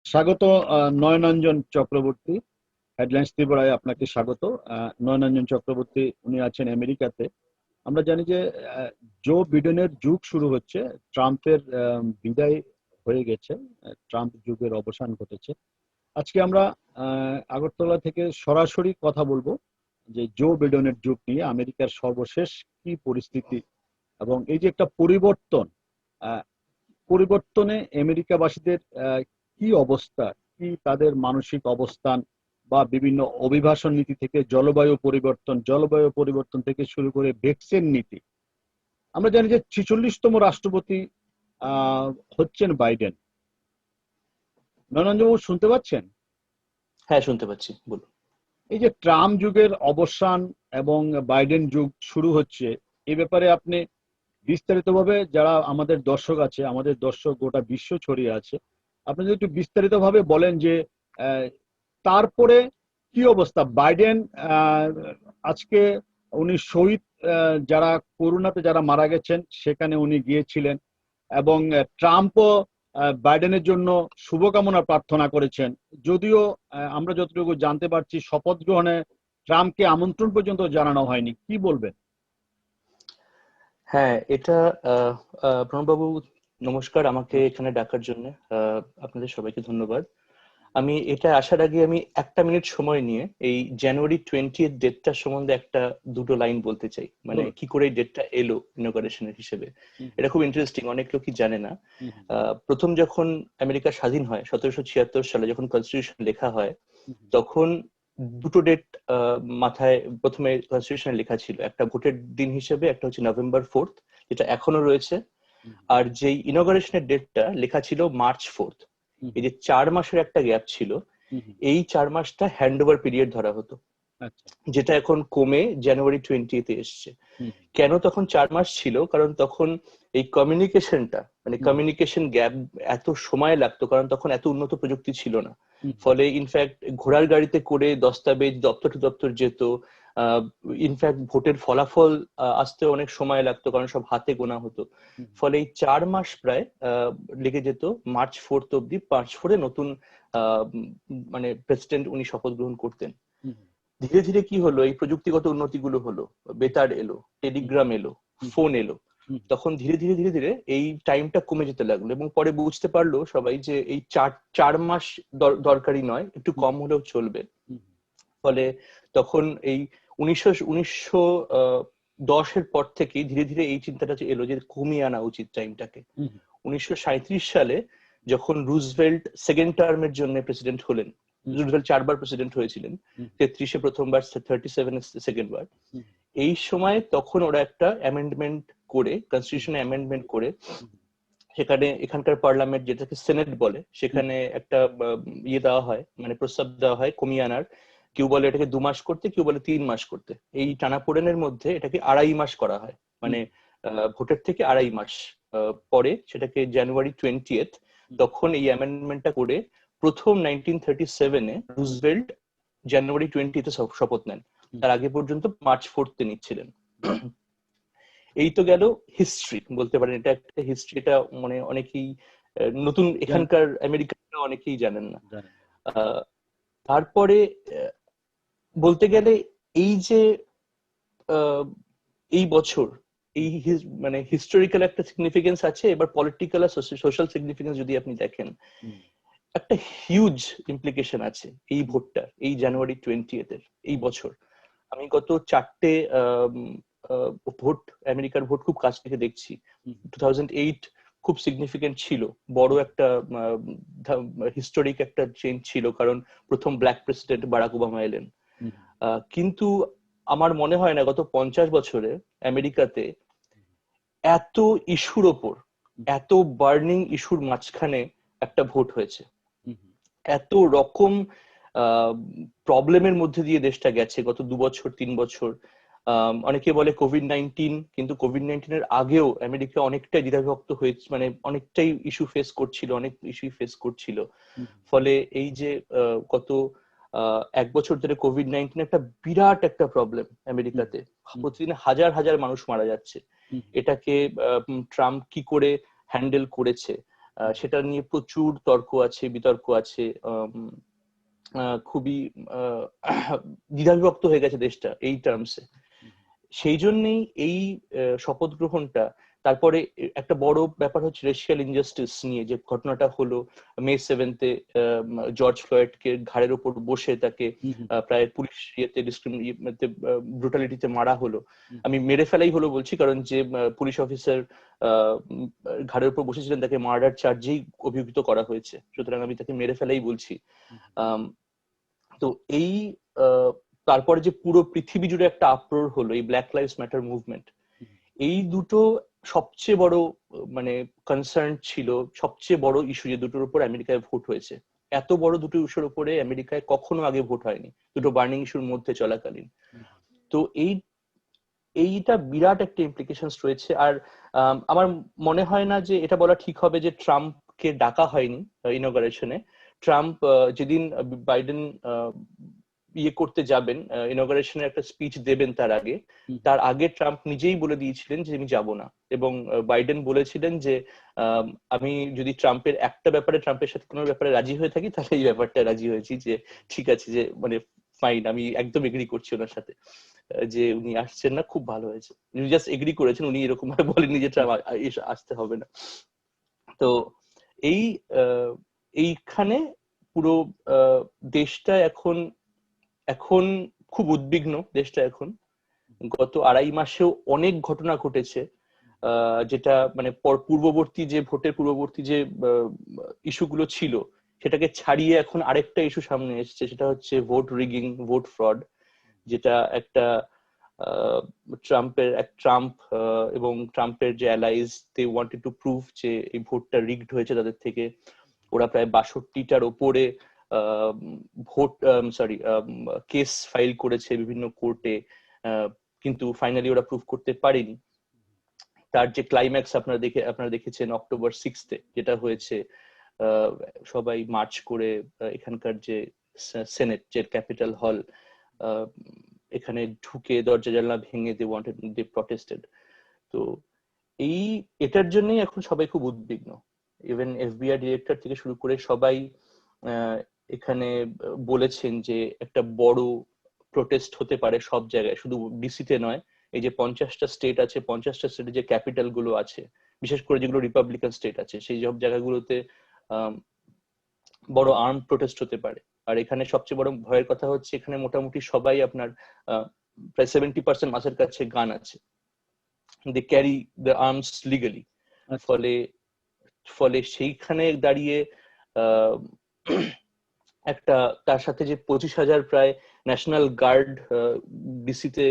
স্বাগত নয়নঞ্জন চক্রবর্তী। হেডলাইন্স ত্রিপুরায় আপনাকে স্বাগত। নয়নঞ্জন চক্রবর্তী উনি আছেন আমেরিকাতে। আমরা জানি যে জো বিডেনের যুগ শুরু হচ্ছে, ট্রাম্পের বিদায় হয়ে গেছে, ট্রাম্প যুগের অবসান ঘটেছে। আজকে আমরা আগরতলা থেকে সরাসরি কথা বলবো যে জো বিডেনের যুগ নিয়ে, আমেরিকার সর্বশেষ কি পরিস্থিতি এবং এই যে একটা পরিবর্তনে আমেরিকাবাসীদের কি অবস্থা, কি তাদের মানসিক অবস্থান, বা বিভিন্ন অভিবাসন নীতি থেকে জলবায়ু পরিবর্তন থেকে শুরু করে ভ্যাকসিন নীতি। আমরা জানি যে 46তম রাষ্ট্রপতি হচ্ছেন বাইডেন। নয়নঞ্জন শুনতে পাচ্ছেন? হ্যাঁ, শুনতে পাচ্ছি, বলুন। এই যে ট্রাম্প যুগের অবসান এবং বাইডেন যুগ শুরু হচ্ছে, এই ব্যাপারে আপনি বিস্তারিতভাবে, যারা আমাদের দর্শক আছে, আমাদের দর্শক গোটা বিশ্ব ছড়িয়ে আছে, আপনি যদি একটু বিস্তারিতভাবে বলেন যে তারপরে কি অবস্থা। বাইডেন আজকে উনি শহীদ, যারা করোনাতে যারা মারা গেছেন সেখানে উনি গিয়েছিলেন, এবং ট্রাম্পও বাইডেনের জন্য শুভকামনা প্রার্থনা করেছেন। যদিও আমরা যতটুকু জানতে পারছি শপথ গ্রহণে ট্রাম্পকে আমন্ত্রণ পর্যন্ত জানানো হয়নি। কি বলবেন? হ্যাঁ, এটা প্রণববাবু, নমস্কার, আমাকে এখানে ডাকার জন্য আপনাদের সবাইকে ধন্যবাদ। আমি এটা আসার আগে আমি একটা মিনিট সময় নিয়ে এই জানুয়ারি 20 ডেটটা সম্বন্ধে দুটো লাইন বলতে চাই। মানে কি করে এই ডেটটা এলো ইনঅগারেশনের হিসেবে, এটা খুব ইন্টারেস্টিং, অনেক লোকই জানে না। প্রথম যখন আমেরিকা স্বাধীন হয় 1776 সালে, যখন কনস্টিটিউশন লেখা হয়, তখন দুটো ডেট মাথায় প্রথমে কনস্টিটিউশনে লেখা ছিল। একটা ভোটের দিন হিসেবে, একটা হচ্ছে নভেম্বর 4, যেটা এখনো রয়েছে। আর যেই ইনঅগারেশনের ডেটটা লেখা ছিল মার্চ 4। এই যে 4 মাসের একটা গ্যাপ ছিল, এই 4 মাসটা হ্যান্ড ওভার পিরিয়ড ধরা হতো, যেটা এখন কমে জানুয়ারি 20 এসছে। কেন তখন 4 মাস ছিল? কারণ তখন এই কমিউনিকেশনটা, মানে কমিউনিকেশন গ্যাপ এত সময় লাগতো, কারণ তখন এত উন্নত প্রযুক্তি ছিল না। ফলে ইনফ্যাক্ট ঘোড়ার গাড়িতে করে দস্তাবেজ দপ্তর টু দপ্তর যেত। ইনফ্যাক্ট ভোটের ফলাফল আসতে অনেক সময় লাগতো, কারণ সব হাতে গোনা হতো। ফলে এই 4 মাস প্রায় লেগে যেত মার্চ 4 অব্দি। মার্চ 4 নতুন মানে প্রেসিডেন্ট উনি শপথ গ্রহণ করতেন। ধীরে ধীরে কি হলো, এই প্রযুক্তিগত উন্নতিগুলো হলো, বেতার এলো, টেলিগ্রাম এলো, ফোন এলো, তখন ধীরে ধীরে ধীরে ধীরে এই টাইমটা কমে যেতে লাগলো। এবং পরে বুঝতে পারলো সবাই যে এই 4 মাস দরকারি নয়, একটু কম হলেও চলবে। ফলে তখন এই 1910 পর থেকে ধীরে ধীরে এই চিন্তাটা এলো যে কমিয়ে আনা উচিত টাইমটাকে। 1937 সালে যখন রুজভেল্ট সেকেন্ড টার্মের জন্য প্রেসিডেন্ট হলেন, রুজভেল্ট 4 বার প্রেসিডেন্ট হয়েছিলেন, 33-এ প্রথমবার, 37-এ সেকেন্ড বার। এই সময় তখন ওরা একটা অ্যামেন্ডমেন্ট করে, কনস্টিটিউশনে অ্যামেন্ডমেন্ট করে, সেখানে এখানকার পার্লামেন্ট, যেটাকে সেনেট বলে, সেখানে একটা দেওয়া হয়, মানে প্রস্তাব দেওয়া হয় কমিয়ে আনার। কেউ বলে এটাকে 2 মাস করতে, কেউ বলে 3 মাস করতে। এই টানাপোড়েনের মধ্যে এটাকে 2.5 মাস করা হয়, মানে ভোটের থেকে 2.5 মাস পরে সেটাকে জানুয়ারি 20, তখন এই অ্যামেন্ডমেন্টটা করে প্রথম 1937-এ রুজভেল্ট জানুয়ারি 20-তে শপথ নেন। তার আগে পর্যন্ত মার্চ 4-তে নিচ্ছিলেন। এই তো গেল হিস্ট্রি, বলতে পারেন এটা একটা হিস্ট্রি। এটা মানে অনেকেই নতুন, এখানকার আমেরিকানরা অনেকেই জানেন না। তারপরে বলতে গেলে এই যে এই বছর এই মানে হিস্টোরিক্যাল একটা সিগনিফিকেন্স আছে। এবার পলিটিক্যাল আর সোশ্যাল সিগনিফিকেন্স যদি আপনি দেখেন, একটা হিউজ ইমপ্লিকেশন আছে এই ভোটটার, এই জানুয়ারি 20 এই বছর। আমি গত 4টে ভোট, আমেরিকার ভোট খুব কাছ থেকে দেখছি। 2008 খুব সিগনিফিকেন্ট ছিল, বড় একটা হিস্টোরিক একটা চেঞ্জ ছিল, কারণ প্রথম ব্ল্যাক প্রেসিডেন্ট বারাক ওবামা এলেন। কিন্তু আমার মনে হয় না গত 50 বছরে আমেরিকাতে এত ইস্যুর ওপর, এত বার্নিং ইস্যুর মাঝখানে একটা ভোট হয়েছে। এত রকম প্রবলেমের মধ্যে দিয়ে দেশটা গেছে গত 2 বছর 3 বছর। অনেকে বলে কোভিড-19, কিন্তু কোভিড-19-এর আগেও আমেরিকা অনেকটাই দ্বিধাবিভক্ত হয়েছে, মানে অনেকটাই ইস্যু ফেস করছিল, অনেক ইস্যু ফেস করছিল। ফলে এই যে গত 1 বছর ধরে কোভিড-19 একটা বিরাট একটা প্রবলেম আমেরিকাতে, প্রতিদিন হাজার হাজার মানুষ মারা যাচ্ছে। এটাকে ট্রাম্প কি করে হ্যান্ডেল করেছে, সেটা নিয়ে প্রচুর তর্ক আছে, বিতর্ক আছে। খুবই দ্বিধাবিভক্ত হয়ে গেছে দেশটা এই টার্মসে। সেই জন্যই এই শপথ গ্রহণটা। তারপরে একটা বড় ব্যাপার হচ্ছে রেশিয়াল ইনজাস্টিস নিয়ে যে ঘটনাটা হলো মে 7-এ, জর্জ ফ্লয়েডকে ঘাড়ের ওপর বসে তাকে প্রায় পুলিশ ব্রুটালিটিতে মারা হলো। আমি মেরে ফেলাই হলো বলছি, কারণ যে পুলিশ অফিসার ঘাড়ের উপর বসেছিলেন তাকে মার্ডার চার্জেই অভিযুক্ত করা হয়েছে, সুতরাং আমি তাকে মেরে ফেলাই বলছি। তো এই তারপরে যে পুরো পৃথিবী জুড়ে একটা আপ্রোর হলো এই ব্ল্যাক লাইভস ম্যাটার মুভমেন্ট, এই দুটো সবচেয়ে বড় মানে কনসার্ন ছিল, সবচেয়ে বড় ইস্যু যে দুটোর উপর আমেরিকায় ভোট হয়েছে। এত বড় দুটো ইস্যুর উপরে আমেরিকায় কখনো আগে ভোট হয়নি, দুটো বার্নিং ইস্যুর মধ্যে চলাকালীন। তো এইটা বিরাট একটা ইমপ্লিকেশনস রয়েছে। আর আমার মনে হয় না যে এটা বলা ঠিক হবে যে ট্রাম্পকে ডাকা হয়নি ইনঅগারেশনে। ট্রাম্প যেদিন বাইডেন ইয়ে করতে যাবেন, ইনঅগারেশনের একটা স্পিচ দেবেন, তার আগে ট্রাম্প নিজেই বলে দিয়েছিলেন যে আমি যাব না। এবং বাইডেন বলেছিলেন যে আমি যদি ট্রাম্পের সাথে কোনো ব্যাপারে রাজি হয়ে থাকি, তাহলে এই ব্যাপারটা রাজি হয়েছি, যে ঠিক আছে, যে মানে ফাইন, আমি একদম এগ্রি করছি ওনার সাথে যে উনি আসছেন না, খুব ভালো হয়েছে। উনি জাস্ট এগ্রি করেছেন, উনি এরকম ভাবে বলেননি যে ট্রাম্প আসতে হবে না। তো এইখানে পুরো দেশটা এখন খুব উদ্বিগ্ন। দেশটা এখন গত 2.5 মাসেও অনেক ঘটনা ঘটেছে, যেটা মানে ভোটের পূর্ববর্তী যে ইস্যুগুলো ছিল সেটাকে ছাড়িয়ে এখন আরেকটা ইস্যু সামনে এসেছে, সেটা হচ্ছে ভোট রিগিং, ভোট ফ্রড, যেটা একটা ট্রাম্প এবং ট্রাম্পের যে allies, they wanted to prove যে এই ভোটটা রিগড হয়েছে তাদের থেকে। ওরা প্রায় 62টার ওপরে কেস ফাইল করেছে বিভিন্ন কোর্টে, কিন্তু ফাইনালি ওরা প্রুভ করতে পারেনি। তার যে ক্লাইম্যাক্স আপনারা দেখেছেন অক্টোবর 6-এ যেটা হয়েছে, সবাই মার্চ করে এখানকার যে সেনেট, যে ক্যাপিটাল হল, এখানে ঢুকে দরজা জানলা ভেঙে দে প্রটেস্টেড। তো এটার জন্যই এখন সবাই খুব উদ্বিগ্ন। ইভেন এফবিআই ডিরেক্টর থেকে শুরু করে সবাই এখানে বলেছেন যে একটা বড় প্রোটেস্ট হতে পারে সব জায়গায়, শুধু ডিসিতে নয়। এই যে 50টা স্টেট আছে, 50টা স্টেটে যে ক্যাপিটাল গুলো আছে, বিশেষ করে যেগুলো রিপাবলিকান স্টেট আছে, সেই সব জায়গাগুলোতে বড় আর্ম প্রোটেস্ট হতে পারে। আর এখানে সবচেয়ে বড় ভয়ের কথা হচ্ছে, এখানে মোটামুটি সবাই আপনার প্রায় 70% মাসের কাছে গান আছে, দে ক্যারি দ্য আর্মস লিগালি। ফলে সেইখানে দাঁড়িয়ে একটা, তার সাথে যে 25,000 প্রায় ন্যাশনাল গার্ড ডিসিতে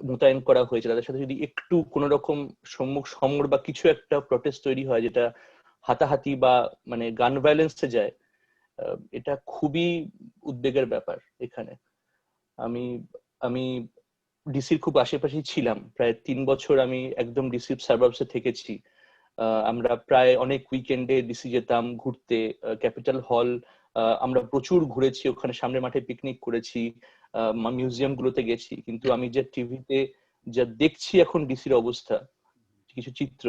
মোতায়েন করা হয়েছে, তাদের সাথে যদি একটু কোন রকম সম্মুখ সমর বা কিছু একটা প্রটেস্ট তৈরি হয় যেটা হাতাহাতি বা মানে গান ভায়োলেন্সে যায়, এটা খুবই উদ্বেগের ব্যাপার। এখানে আমি ডিসির খুব আশেপাশেই ছিলাম, প্রায় 3 বছর আমি একদম ডিসির সাবার্বসে থেকেছি। আমরা প্রায় অনেক উইকেন্ডে ডিসি যেতাম ঘুরতে, ক্যাপিটাল হল আমরা প্রচুর ঘুরেছি, ওখানে সামনে মাঠে পিকনিক করেছি, মিউজিয়াম গুলোতে গেছি। কিন্তু আমি যে টিভিতে যা দেখছি এখন ডিসির অবস্থা, কিছু চিত্র,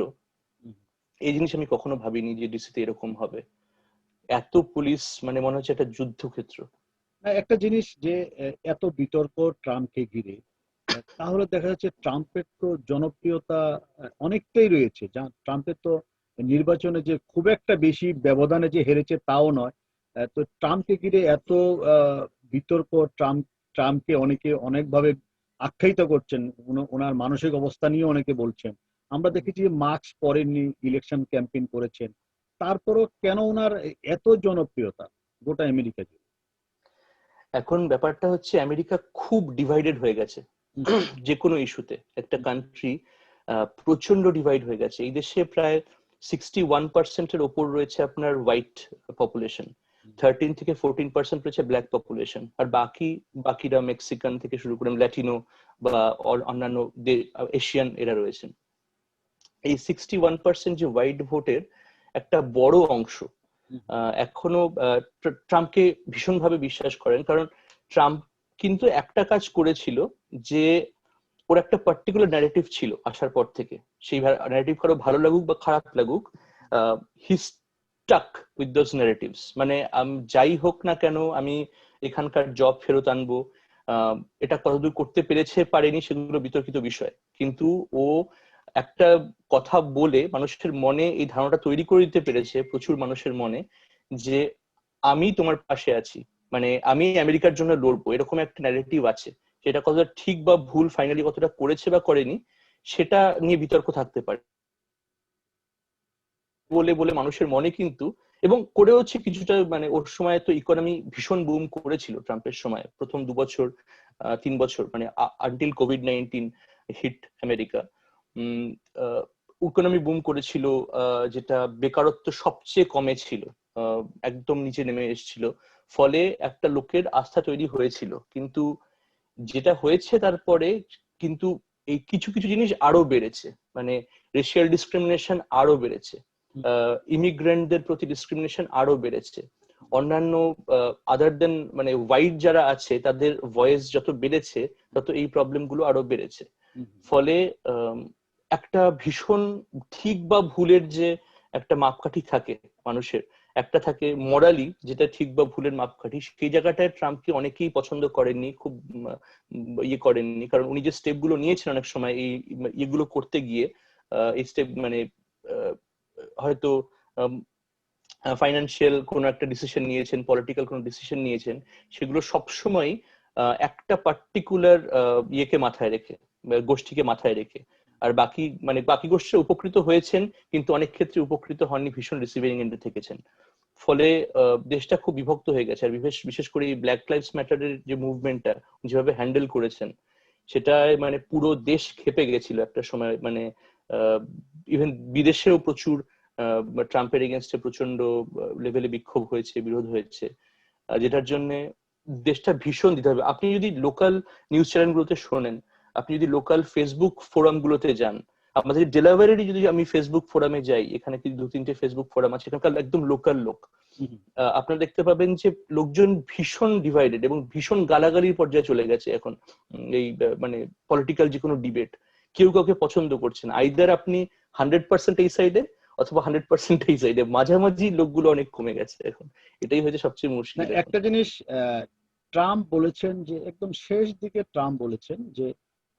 এই জিনিস আমি কখনো ভাবিনি যে ডিসিতে এরকম হবে। এত পুলিশ, মানে মনে হচ্ছে একটা যুদ্ধক্ষেত্র। একটা জিনিস যে এত বিতর্ক ট্রাম্পকে ঘিরে, তাহলে দেখা যাচ্ছে ট্রাম্পের তো জনপ্রিয়তা অনেকটাই রয়েছে। ট্রাম্পের তো নির্বাচনে যে খুব একটা বেশি ব্যবধানে যে হেরেছে তাও নয়। তো ট্রাম্পকে ঘিরে এত বিতর্ক, ট্রাম্পকে অনেকে অনেকভাবে আখ্যায়িত করছেন, ওনার মানসিক অবস্থা নিয়ে অনেকে বলছেন। আমরা দেখেছি মাস্ক পরেননি, ইলেকশন ক্যাম্পেইন করেছেন, তারপরও কেন ওনার এত জনপ্রিয়তা গোটা আমেরিকা জুড়ে? এখন ব্যাপারটা হচ্ছে আমেরিকা খুব ডিভাইডেড হয়ে গেছে। যে কোনো ইস্যুতে একটা কান্ট্রি প্রচন্ড ডিভাইড হয়ে গেছে। এই দেশে প্রায় 61% ওপর রয়েছে আপনার হোয়াইট পপুলেশন, 13-14% রয়েছে ব্ল্যাক পপুলেশন, আর বাকিরা মেক্সিকান থেকে শুরু করে ল্যাটিনো বা অন্যান্য এশিয়ান এরা রয়েছেন। এই 61% যে হোয়াইট ভোটের একটা বড় অংশ এখনো ট্রাম্পকে ভীষণভাবে বিশ্বাস করেন। কারণ ট্রাম্প কিন্তু একটা কাজ করেছিল, যে ওর একটা পার্টিকুলার ন্যারেটিভ ছিল আসার পর থেকে। সেই ন্যারেটিভ কারো ভালো লাগুক বা খারাপ লাগুক, হি স্টাক উইথ দোজ ন্যারেটিভস, মানে যাই হোক না কেন আমি এখানকার জব ফেরত আনবো। এটা কতদূর করতে পেরেছে পারেনি সেগুলো বিতর্কিত বিষয়, কিন্তু ও একটা কথা বলে মানুষের মনে এই ধারণাটা তৈরি করে দিতে পেরেছে, প্রচুর মানুষের মনে, যে আমি তোমার পাশে আছি, মানে আমি আমেরিকার জন্য লড়বো, এরকম একটা ন্যারেটিভ আছে। সেটা কতটা ঠিক বা ভুল ফাইনালি কতটা করেছে বা করেনি সেটা নিয়ে বিতর্ক থাকতে পারে। বলে বলে মানুষের মনে কিন্তু, এবং করে হচ্ছে কিছুটা, মানে ওর সময় তো ইকোনমি ভীষণ বুম করেছিল ট্রাম্পের সময়, প্রথম 2 বছর 3 বছর, মানে আনটিল কোভিড-19 হিট আমেরিকা। ইকোনমি বুম করেছিল, যেটা বেকারত্ব সবচেয়ে কমে ছিল, একদম নিচে নেমে এসেছিল, ফলে একটা লোকের আস্থা তৈরি হয়েছিল। কিন্তু যেটা হয়েছে তারপরে, কিন্তু এই কিছু কিছু জিনিস আরো বেড়েছে, মানে রেশিয়াল ডিসক্রিমিনেশন আরো বেড়েছে, ইমিগ্রেন্টদের প্রতি ডিসক্রিমিনেশন আরো বেড়েছে, অন্যান্য আদার দেন মানে হোয়াইট যারা আছে তাদের ভয়েস যত বেড়েছে তত এই প্রবলেম গুলো আরো বেড়েছে। ফলে একটা ভীষণ ঠিক বা ভুলের যে একটা মাপকাঠি থাকে মানুষের, একটা থাকে মোরালি যেটা ঠিক বা ভুলের মাপকাঠি, সেই জায়গাটায় ট্রাম্পকে অনেকেই পছন্দ করেননি, খুব ইয়ে করেননি, কারণ উনি যে স্টেপ গুলো নিয়েছেন অনেক সময় এই ইয়েগুলো করতে গিয়ে, এই স্টেপ মানে হয়তো ফাইন্যান্সিয়াল কোনো একটা ডিসিশন নিয়েছেন, পলিটিক্যাল কোনো ডিসিশন নিয়েছেন, সেগুলো সবসময় একটা পার্টিকুলার ইয়েকে মাথায় রেখে, গোষ্ঠীকে মাথায় রেখে। আর বাকি মানে বাকি গোষ্ঠীরা উপকৃত হয়েছেন, কিন্তু অনেক ক্ষেত্রে উপকৃত হননি, ভীষণ রিসিভিং এন্ডে থেকেছেন। ফলে দেশটা খুব বিভক্ত হয়ে গেছে। আর বিশেষ করে এই ব্ল্যাক লাইভস ম্যাটারের যে মুভমেন্টটা যেভাবে হ্যান্ডেল করেছেন, সেটায় মানে পুরো দেশ ক্ষেপে গেছিল একটা সময়, মানে ইভেন বিদেশেও প্রচুর ট্রাম্পের এগেনস্টে প্রচন্ড লেভেলে বিক্ষোভ হয়েছে, বিরোধ হয়েছে, যেটার জন্য দেশটা ভীষণ দিতে হবে। আপনি যদি লোকাল নিউজ চ্যানেল গুলোতে শোনেন, আপনি যদি লোকাল ফেসবুক ফোরাম গুলোতে যান, আমাদের ডেলাওয়্যারেরই যদি আমি ফেসবুক ফোরামে যাই, এখানে কি 2-3টে ফেসবুক ফোরাম আছে, এখানকার একদম লোকাল লোক, আপনারা দেখতে পাবেন যে লোকজন ভীষণ ডিভাইডেড এবং ভীষণ গালাগালির পর্যায়ে চলে গেছে এখন। এই মানে পলিটিক্যাল যে কোনো ডিবেট, কেউ কাউকে পছন্দ করছেন, আইদার আপনি 100% এই সাইডে অথবা 100% এই সাইডে, মাঝামাঝি লোকগুলো অনেক কমে গেছে এখন। এটাই হচ্ছে সবচেয়ে মুশকিল। একটা জিনিস ট্রাম্প বলেছেন, যে একদম শেষ দিকে ট্রাম্প বলেছেন যে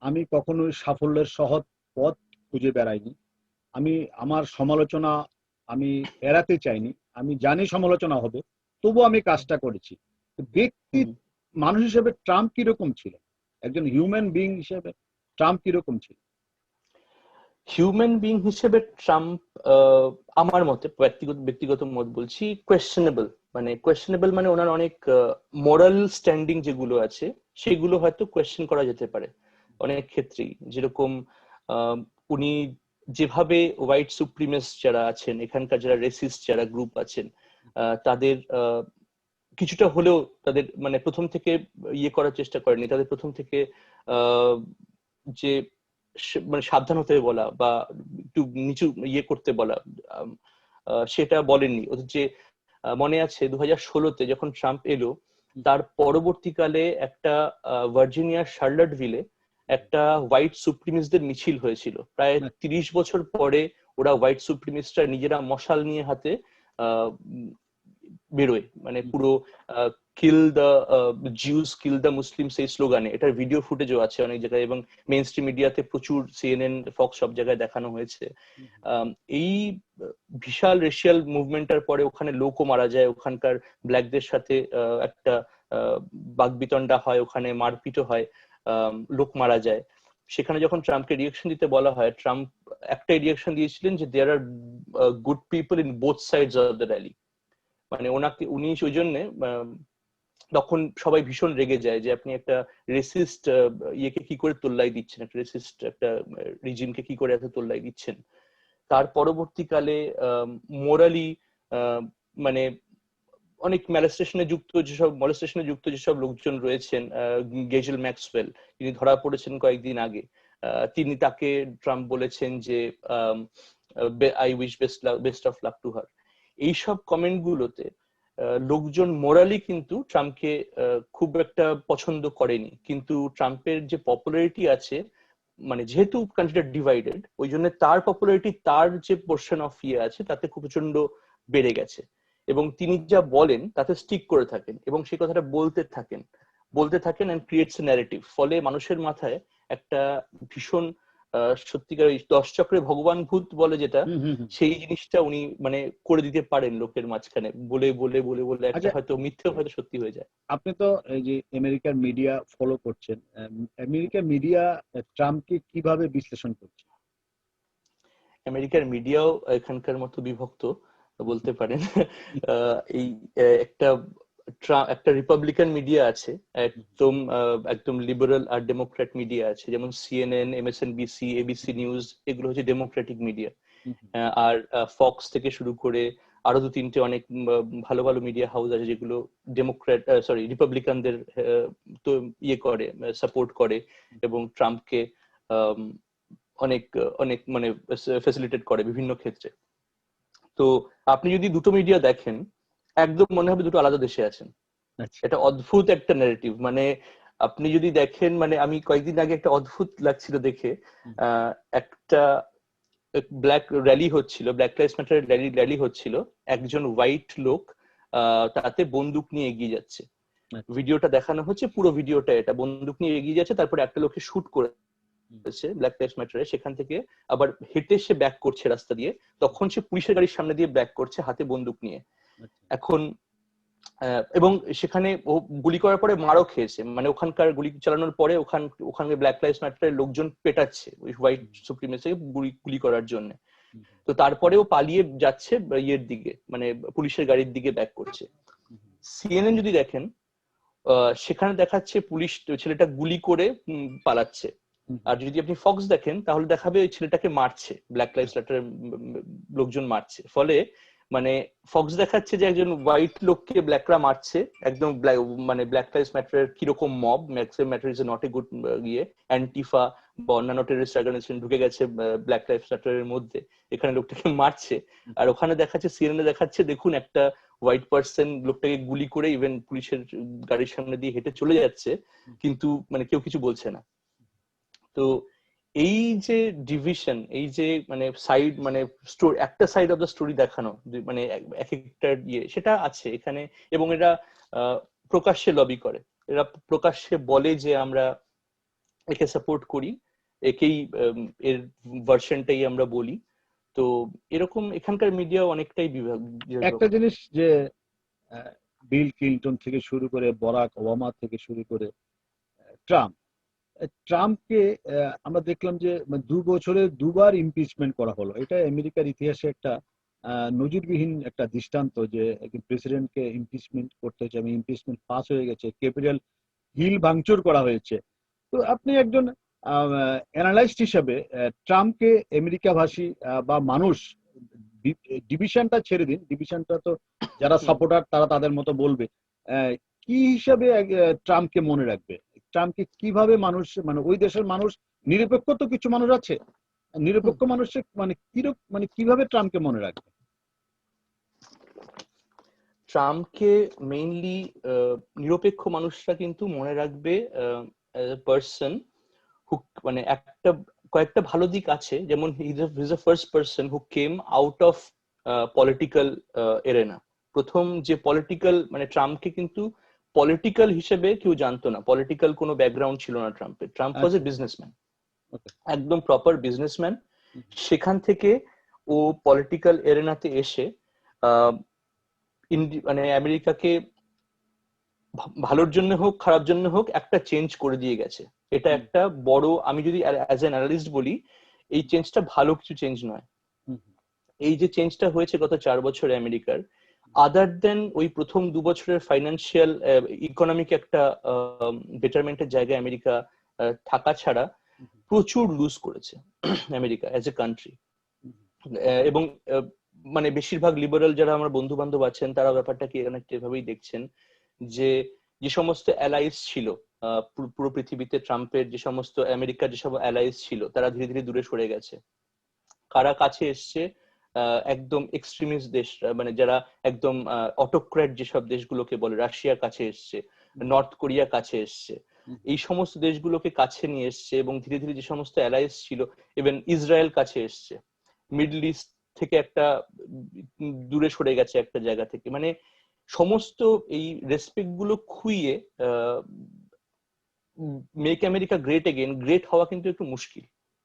আমি কখনোই সাফল্যের সহজ পথ খুঁজে বেড়াইনি, আমি আমার সমালোচনা আমি এড়াতে চাইনি, আমি জানি সমালোচনা হবে, তবু আমি কাজটা করেছি। ব্যক্তি মানুষ হিসেবে ট্রাম্প কিরকম ছিলেন, একজন হিউম্যান বিইং হিসেবে ট্রাম্প কিরকম ছিল? হিউম্যান বিং হিসেবে ট্রাম্প আমার মতে, ব্যক্তিগত মত বলছি, কোয়েশ্চেনেবল। মানে ওনার অনেক মোরাল স্ট্যান্ডিং যেগুলো আছে সেগুলো হয়তো কোয়েশ্চেন করা যেতে পারে অনেক ক্ষেত্রেই। যেরকম উনি যেভাবে হোয়াইট সুপ্রিমেসিস্ট যারা আছেন, এখানকার যারা রেসিস্ট যারা গ্রুপ আছেন, তাদের কিছুটা হলেও তাদের মানে প্রথম থেকে ইয়ে করার চেষ্টা করেনি, তাদের প্রথম থেকে যে মানে সাবধান হতে বলা বা একটু নিচু ইয়ে করতে বলা, সেটা বলেননি। ওদের যে মনে আছে 2016-তে যখন ট্রাম্প এলো, তার পরবর্তীকালে একটা ভার্জিনিয়ার শার্লটভিলে একটা হোয়াইট সুপ্রিমিস্টদের মিছিল হয়েছিল। প্রায় 30 বছর পরে ওরা হোয়াইট সুপ্রিমিস্টরা নিজেরা মশাল নিয়ে হাতে বেরোয়, মানে পুরো kill the Jews kill the Muslims এই স্লোগানে। এটার ভিডিও ফুটেজও আছে অনেক জায়গায়, এবং মেইন স্ট্রিম মিডিয়াতে প্রচুর, সিএনএন, ফক্স সব জায়গায় দেখানো হয়েছে। এই বিশাল রেশিয়াল মুভমেন্টের পরে ওখানে লোকও মারা যায়, ওখানকার ব্ল্যাকদের সাথে একটা বাকবিতণ্ডা হয়, ওখানে মারপিটও হয়, লোক মারা যায়। সেখানে যখন ট্রাম্পকে রিয়েকশন দিতে বলা হয়, ট্রাম্প একটাই রিয়েকশন দিয়েছিলেন যে there are good people in both sides of the rally. মানে উনি ওই জন্যে তখন সবাই ভীষণ রেগে যায় যে আপনি একটা রেসিস্ট ইয়েকে কি করে তোল্লাই দিচ্ছেন, একটা রেসিস্ট একটা রিজিমকে কি করে এত তোল্লাই দিচ্ছেন। তার পরবর্তীকালে মোরালি মানে অনেক মলেস্টেশনে যুক্ত যেসব লোকজন রয়েছেন, গেজেল ম্যাক্সওয়েল, তিনি ধরা পড়েছেন কয়েকদিন আগে, তিনি তাকে ট্রাম্প বলেছেন যে I wish best of luck to her. এইসব কমেন্ট গুলোতে লোকজন মোরালি কিন্তু ট্রাম্পকে খুব একটা পছন্দ করেনি, কিন্তু ট্রাম্পের যে পপুলারিটি আছে মানে যেহেতু কান্ট্রিটা ডিভাইডেড, ওই জন্য তার পপুলারিটি, তার যে পোর্শন অফ ইয়ে আছে তাতে খুব প্রচন্ড বেড়ে গেছে, এবং তিনি যা বলেন তাতে স্টিক করে থাকেন এবং সেই কথাটা বলতে থাকেন এন্ড ক্রিয়েটস এ ন্যারেটিভ। ফলে মানুষের মাথায় একটা ভীষণ সত্যিকার দশ চক্রে ভগবান ভূত বলে যেটা, হুম হুম হুম। সেই জিনিসটা উনি মানে করে দিতে পারেন লোকের মাঝখানে, বলে বলে বলে বলে একটা আচ্ছা, হয়তো মিথ্যে হয়তো সত্যি হয়ে যায়। আপনি তো এই যে আমেরিকার মিডিয়া ফলো করছেন, আমেরিকার মিডিয়া ট্রাম্পকে কিভাবে বিশ্লেষণ করছে? আমেরিকার মিডিয়াও এখানকার মতো বিভক্ত বলতে পারেন। এই একটা একটা রিপাবলিকান মিডিয়া আছে, একদম লিবারেল আর ডেমোক্র্যাট মিডিয়া আছে, যেমন সিএনএন, এমএসএনবিসি, এবিসি নিউজ, এগুলো হচ্ছে ডেমোক্রেটিক মিডিয়া। আর ফক্স থেকে শুরু করে আরো দু তিনটে অনেক ভালো ভালো মিডিয়া হাউস আছে যেগুলো রিপাবলিকানদের তো ইয়ে করে, সাপোর্ট করে এবং ট্রাম্পকে অনেক অনেক মানে ফেসিলিটেট করে বিভিন্ন ক্ষেত্রে। তো আপনি যদি দুটো মিডিয়া দেখেন, একদম মনে হবে দুটো আলাদা দেশে আছেন। আচ্ছা। এটা অদ্ভুত একটা ন্যারেটিভ। মানে আপনি যদি দেখেন, মানে আমি কয়েকদিন আগে একটা অদ্ভুত লাগছিল দেখে, একটা ব্ল্যাক র্যালি হচ্ছিল, ব্ল্যাক লাইভস ম্যাটার র্যালি হচ্ছিল, একজন হোয়াইট লোক তাতে বন্দুক নিয়ে এগিয়ে যাচ্ছে। আচ্ছা। ভিডিওটা দেখানো হচ্ছে, পুরো ভিডিওটা এটা, বন্দুক নিয়ে এগিয়ে যাচ্ছে, তারপরে একটা লোককে শুট করে ব্ল্যাক লাইভস ম্যাটারে, সেখান থেকে আবার হেঁটে সে ব্যাক করছে রাস্তা দিয়ে, তখন সে পুলিশের গাড়ির সামনে দিয়ে ব্যাক করছে হাতে বন্দুক নিয়ে। আচ্ছা। এখন এবং সেখানে ও গুলি করার পরে মারও খেয়েছে, মানে ওখানকার গুলি চালানোর পরে ওখানে ব্ল্যাক লাইভস ম্যাটারের লোকজন পেটাচ্ছে ওই হোয়াইট সুপ্রিমেসিকে গুলি করার জন্য। তো তারপরেও পালিয়ে যাচ্ছে ইয়ের দিকে, মানে পুলিশের গাড়ির দিকে ব্যাক করছে। সিএনএন যদি দেখেন, সেখানে দেখাচ্ছে পুলিশ ছেলেটা গুলি করে পালাচ্ছে। আর যদি আপনি ফক্স দেখেন তাহলে দেখাবে ওই ছেলেটাকে মারছে, ব্ল্যাক লাইভস ম্যাটারের লোকজন মারছে। ফলে মানে ফক্স দেখাচ্ছে যে একজন হোয়াইট লোককে ব্ল্যাকরা মারছে, একদম মানে ব্ল্যাক লাইভস ম্যাটারের কিরকম mob, matter is not a good ইয়ে, অ্যান্টিফা বা অন্যান্য টেররিস্ট অর্গানাইজেশন ঢুকে গেছে ব্ল্যাক লাইভস ম্যাটারের মধ্যে, এখানে লোকটাকে মারছে। আর ওখানে দেখাচ্ছে, সিএনএ দেখাচ্ছে, দেখুন একটা হোয়াইট পার্সন লোকটাকে গুলি করে ইভেন পুলিশের গাড়ির সামনে দিয়ে হেঁটে চলে যাচ্ছে, কিন্তু মানে কেউ কিছু বলছে না। তো এই যে ডিভিশন, এই যে মানে সাইড, মানে একটা সাইড অফ দ্য স্টোরি দেখানো, মানে এক একটা ইয়ে সেটা আছে এখানে। এবং এরা প্রকাশ্যে লবি করে, এরা প্রকাশ্যে বলে যে আমরা একে সাপোর্ট করি, একেই এর ভার্সনটাই আমরা বলি। তো এরকম এখানকার মিডিয়া অনেকটাই একটা বিভক্ত। জিনিস যে বিল ক্লিন্টন থেকে শুরু করে বরাক ওবামা থেকে শুরু করে ট্রাম্প, ট্রাম্পকে আমরা দেখলাম যে 2 বছরে 2বার ইমপিচমেন্ট করা হলো। এটা আমেরিকার ইতিহাসে একটা নজিরবিহীন একটা দৃষ্টান্ত যে একজন প্রেসিডেন্টকে ইমপিচমেন্ট করতে হচ্ছে এবং ইমপিচমেন্ট পাস হয়ে গেছে, ক্যাপিটাল হিল ভাঙচুর করা হয়েছে। তো আপনি একজন অ্যানালাইস্ট হিসাবে ট্রাম্পকে আমেরিকাভাষী বা মানুষ, ডিভিশনটা ছেড়ে দিন, ডিভিশনটা তো যারা সাপোর্টার তারা তাদের মতো বলবে, কি হিসাবে ট্রাম্পকে মনে রাখবে? ট্রাম্পকে কিভাবে মানুষ, মানে ওই দেশের মানুষ, নিরপেক্ষ তো কিছু মানুষ আছে, নিরপেক্ষ মানুষের মানে মানে কিভাবে ট্রাম্পকে মনে রাখবে? ট্রাম্পকে মেইনলি নিরপেক্ষ মানুষরা কিন্তু মনে রাখবে পার্সন হু, মানে কয়েকটা ভালো দিক আছে, যেমন he is a first person who came out of political arena. প্রথম যে পলিটিক্যাল, মানে ট্রাম্পকে কিন্তু পলিটিক্যাল হিসেবে কেউ জানতো না, পলিটিক্যাল কোনো ব্যাকগ্রাউন্ড ছিল না ট্রাম্পের। ট্রাম্প ওয়াজ এ আচ্ছা। বিজনেসম্যান, ওকে। একদম প্রপার বিজনেসম্যান। সেখান থেকে ও পলিটিক্যাল এরেনাতে এসে মানে আমেরিকাকে ভালোর জন্য হোক খারাপ জন্য হোক একটা চেঞ্জ করে দিয়ে গেছে। এটা একটা বড়, আমি যদি অ্যাজ এন অ্যানালিস্ট বলি, এই চেঞ্জটা ভালো কিছু চেঞ্জ নয়। এই যে চেঞ্জটা হয়েছে গত 4 বছরে আমেরিকার, আদার দেন ওই প্রথম 2 বছরের ফাইন্যান্সিয়াল ইকোনমিক একটা বেটারমেন্টের জায়গায় আমেরিকা থাকা ছাড়া প্রচুর লুজ করেছে আমেরিকা অ্যাজ এ কান্ট্রি। এবং মানে বেশিরভাগ লিবারাল যারা আমার বন্ধু বান্ধব আছেন তারা ব্যাপারটাকে অনেকটা এভাবেই দেখছেন, যে যে সমস্ত অ্যালাইস ছিল পুরো পৃথিবীতে, ট্রাম্পের যে সমস্ত আমেরিকার যেসব অ্যালাইস ছিল তারা ধীরে ধীরে দূরে সরে গেছে। কারা কাছে এসছে? একদম এক্সট্রিমিস্ট দেশ, মানে যারা একদম অটোক্র্যাট যেসব দেশগুলোকে বলে, রাশিয়ার কাছে এসছে, নর্থ কোরিয়ার কাছে এসছে, এই সমস্ত দেশগুলোকে কাছে নিয়ে এসছে এবং ধীরে ধীরে যে সমস্ত অ্যালায়েন্স ছিল, ইভেন ইসরায়েল কাছে এসছে, মিডল ইস্ট থেকে একটা দূরে সরে গেছে একটা জায়গা থেকে, মানে সমস্ত এই রেসপেক্ট গুলো খুইয়ে make America great again, great হওয়া কিন্তু একটু মুশকিল।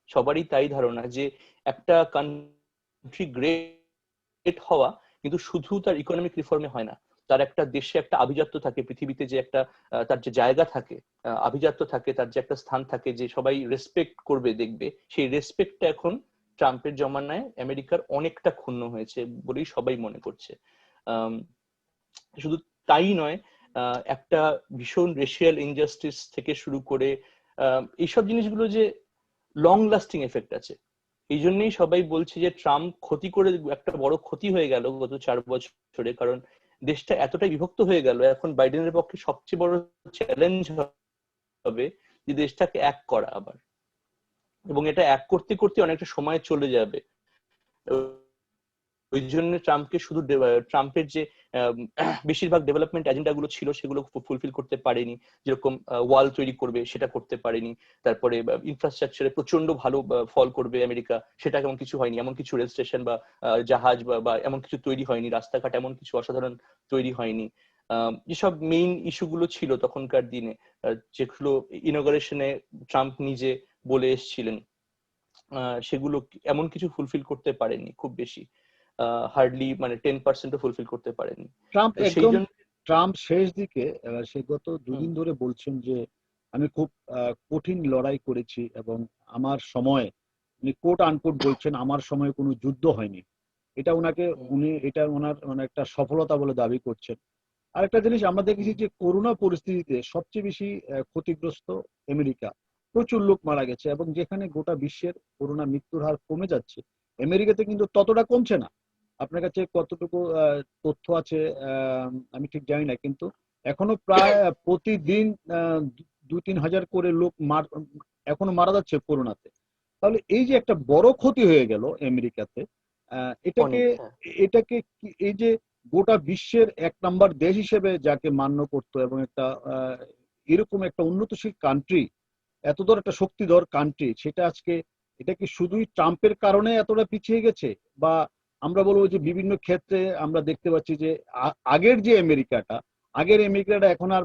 সবারই তাই ধারণা যে একটা কান্ট্রি গ্রেট হওয়া কিন্তু শুধু তার ইকোনমিক রিফর্মে হয় না, তার একটা দেশে একটা আভিজাত্য থাকে, পৃথিবীতে যে একটা তার যে জায়গা থাকে, আভিজাত্য থাকে, তার যে একটা স্থান থাকে, যে সবাই রেসপেক্ট করবে দেখবে, সেই রেসপেক্টটা এখন ট্রাম্পের জমানায় আমেরিকার অনেকটা ক্ষুণ্ণ হয়েছে বলেই সবাই মনে করছে। শুধু তাই নয়, একটা ভীষণ রেশিয়াল ইনজাস্টিস থেকে শুরু করে এইসব জিনিসগুলো যে লং লাস্টিং এফেক্ট আছে। এই জন্যই সবাই বলছে যে ট্রাম্প ক্ষতি করে একটা বড় ক্ষতি হয়ে গেল গত 4 বছরে, কারণ দেশটা এতটাই বিভক্ত হয়ে গেল। এখন বাইডেনের পক্ষে সবচেয়ে বড় চ্যালেঞ্জ হবে যে দেশটাকে এক করা আবার, এবং এটা এক করতে করতে অনেকটা সময় চলে যাবে। ওই জন্য ট্রাম্পকে শুধু ট্রাম্পের যে বেশিরভাগ ডেভেলপমেন্ট এজেন্ডা গুলো ছিল সেগুলো ফুলফিল করতে পারেনি, যেরকম ওয়াল তৈরি করবে সেটা করতে পারেনি, তারপরে ইনফ্রাস্ট্রাকচারে প্রচন্ড ভালো ফল করবে আমেরিকা, সেটা এমন কিছু হয়নি, এমন কিছু রেল স্টেশন বা জাহাজ বা এমন কিছু তৈরি হয়নি, রাস্তাঘাট এমন কিছু অসাধারণ তৈরি হয়নি। যেসব মেইন ইস্যুগুলো ছিল তখনকার দিনে, যেগুলো ইনঅগারেশনে ট্রাম্প নিজে বলে এসেছিলেন, সেগুলো এমন কিছু ফুলফিল করতে পারেনি, খুব বেশি, হার্ডলি মানে 10% ফুলফিল করতে পারেনি। ট্রাম্প সেই একদম, জন্য ট্রাম্প শেষ দিকে সে গত দুদিন ধরে বলছেন যে আমি খুব কঠিন লড়াই করেছি এবং আমার সময়, উনি কোট আনকোট বলছেন আমার সময় কোনো যুদ্ধ হয়নি। এটা ওনাকে, উনি এটা ওনার মানে একটা সফলতা বলে দাবি করছেন। আরেকটা জিনিস আমরা দেখেছি যে করোনা পরিস্থিতিতে সবচেয়ে বেশি ক্ষতিগ্রস্ত আমেরিকা, প্রচুর লোক মারা গেছে, এবং যেখানে গোটা বিশ্বের করোনা মৃত্যুর হার কমে যাচ্ছে, আমেরিকাতে কিন্তু ততটা কমছে না। আপনার কাছে কতটুকু তথ্য আছে আমি ঠিক জানি না, কিন্তু এখনো প্রায় প্রতিদিন 2-3 হাজার করে লোক এখনো মারা যাচ্ছে করোনাতে। তাহলে এই যে একটা বড় ক্ষতি হয়ে গেল আমেরিকাতে, এটাকে অনেক, এটাকে এই যে গোটা বিশ্বের 1 নম্বর দেশ হিসেবে যাকে মান্য করতো এবং একটা এরকম একটা উন্নতশীল কান্ট্রি, এত দূর একটা শক্তিধর কান্ট্রি, সেটা আজকে, এটা কি শুধুই ট্রাম্পের কারণে এতটা পিছিয়ে গেছে, বা আমরা বলবো যে বিভিন্ন ক্ষেত্রে আমরা দেখতে পাচ্ছি যে আগের যে আমেরিকাটা, আগের আমেরিকাটা এখন আর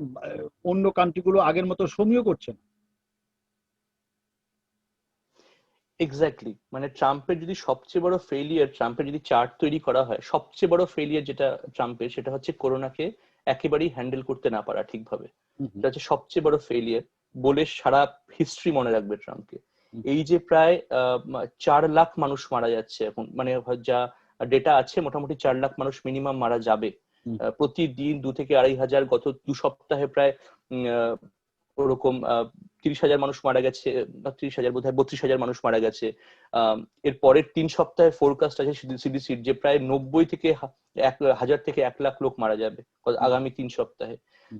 অন্য কান্ট্রিগুলো আগের মতো সমীহ করছে না? এক্স্যাক্টলি, মানে ট্রাম্পের যদি সবচেয়ে বড় ফেলিয়ার, ট্রাম্পের যদি চার্ট তৈরি করা হয়, সবচেয়ে বড় ফেলিয়ার যেটা ট্রাম্পের, সেটা হচ্ছে করোনাকে একেবারেই হ্যান্ডেল করতে না পারা ঠিকভাবে। এটা হচ্ছে সবচেয়ে বড় ফেলিয়ার বলে সারা হিস্ট্রি মনে রাখবে ট্রাম্পকে। এই যে প্রায় 4 লাখ মানুষ মারা যাচ্ছে এখন, মানে যা ডেটা আছে মোটামুটি 4 লাখ মানুষ মিনিমাম মারা যাবে প্রতিদিন, 2 থেকে 2,500, গত 2 সপ্তাহে প্রায় ওরকম 30,000 মানুষ মারা গেছে, 30,000 বোধহয় 32,000 মানুষ মারা গেছে। এর পরের 3 সপ্তাহে ফোরকাস্ট আছে সিডিসির যে প্রায় 90 থেকে 1,000 থেকে 1 লাখ লোক মারা যাবে আগামী 3 সপ্তাহে।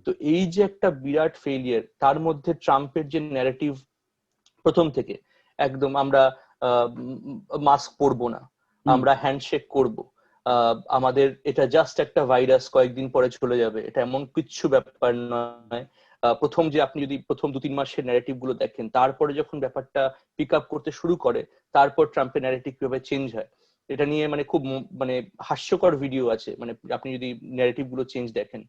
তো এই যে একটা বিরাট ফেলিয়ার, তার মধ্যে ট্রাম্পের যে ন্যারেটিভ প্রথম থেকে একদম, আমরা মাস্ক পরবো না, আমরা হ্যান্ডশেক করব, আমাদের এটা জাস্ট একটা ভাইরাস, কয়েকদিন পরে চলে যাবে, এটা এমন কিছু ব্যাপার নয়। প্রথম যে আপনি যদি প্রথম 2-3 মাসের ন্যারেটিভ গুলো দেখেন, তারপরে যখন ব্যাপারটা পিক আপ করতে শুরু করে, তারপর ট্রাম্পের ন্যারেটিভ কিভাবে চেঞ্জ হয় এটা নিয়ে মানে খুব মানে হাস্যকর ভিডিও আছে, মানে আপনি যদি ন্যারেটিভ গুলো চেঞ্জ দেখেন।